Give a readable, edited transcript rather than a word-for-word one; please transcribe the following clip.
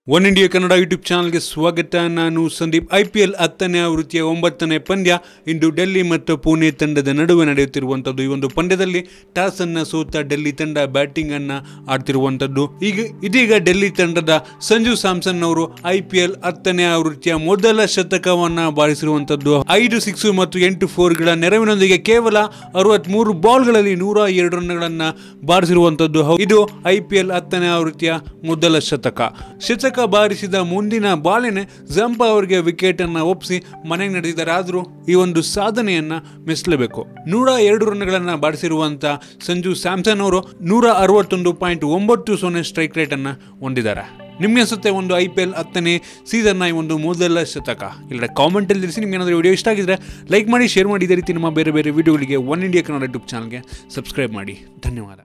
One India Kannada YouTube ಚಾನಲ್ಗೆ ಸ್ವಾಗತ. ನಾನು ಸಂದೀಪ್. IPL 10ನೇ ಆವೃತ್ತಿಯ 9ನೇ ಪಂದ್ಯ ಇಂದು ಡೆಲ್ಲಿ ಮತ್ತು ಪುಣೆ ತಂಡದ ನಡುವೆ ನಡೆಯುತ್ತಿರುವಂಥದ್ದು. ಈ ಒಂದು ಪಂದ್ಯದಲ್ಲಿ ಟಾಸ್ ಅನ್ನು ಸೋತ ಡೆಲ್ಲಿ ತಂಡ ಬ್ಯಾಟಿಂಗ್ ಅನ್ನು ಆಡ್ತಿರುವಂಥದ್ದು. ಇದೀಗ ಡೆಲ್ಲಿ ತಂಡದ ಸಂಜು ಸ್ಯಾಮ್ಸನ್ ಅವರು IPL 10ನೇ ಆವೃತ್ತಿಯ ಮೊದಲ ಶತಕವನ್ನು ಬಾರಿಸಿರುವಂಥದ್ದು. 5 6 ಮತ್ತು 8 4ಗಳ ನೆರವಿನೊಂದಿಗೆ ಕೇವಲ 63 ಬಾಲ್ಗಳಲ್ಲಿ 102 ರನ್ಗಳನ್ನು ಬಾರಿಸಿರುವಂಥದ್ದು. ಇದು IPL 10ನೇ ಆವೃತ್ತಿಯ ಮೊದಲ ಶತಕ ಬಾರಿಸಿದ ಮುಂದಿನ ಬಾಲಿನೇ ಜಂಪಾ ಅವರಿಗೆ ವಿಕೆಟ್ ಅನ್ನು ಒಪ್ಪಿಸಿ ಮನೆಗೆ ನಡೆದಿದ್ದಾರೆ. ಆದರೂ ಈ ಒಂದು ಸಾಧನೆಯನ್ನ ಮೆಚ್ಚಲೇಬೇಕು. 102 ರನ್ಗಳನ್ನು ಬಾರಿಸಿರುವಂತಹ ಸಂಜು ಸ್ಯಾಮ್ಸನ್ ಅವರು 161.90 ಸ್ಟ್ರೈಕ್ ರೇಟ್ ಅನ್ನ ಹೊಂದಿದ್ದಾರೆ. ನಿಮ್ಗೆ ಅನ್ಸುತ್ತೆ ಒಂದು IPL 10ನೇ ಸೀಸನ್ನ ಈ ಒಂದು ಮೊದಲ ಶತಕ? ಇಲ್ಲ ಕಾಮೆಂಟ್ ಅಲ್ಲಿ ತಿಳಿಸಿ. ನಿಮ್ಗೆ ಏನಾದರೂ ವಿಡಿಯೋ ಇಷ್ಟ ಆಗಿದ್ರೆ ಲೈಕ್ ಮಾಡಿ, ಶೇರ್ ಮಾಡಿ. ಇದೇ ರೀತಿ ನಮ್ಮ ಬೇರೆ ಬೇರೆ ವಿಡಿಯೋಗಳಿಗೆ ಒನ್ ಇಂಡಿಯಾ ಕನ್ನಡ ಯೂಟ್ಯೂಬ್ ಚಾನಲ್ಗೆ ಸಬ್ಸ್ಕ್ರೈಬ್ ಮಾಡಿ. ಧನ್ಯವಾದ.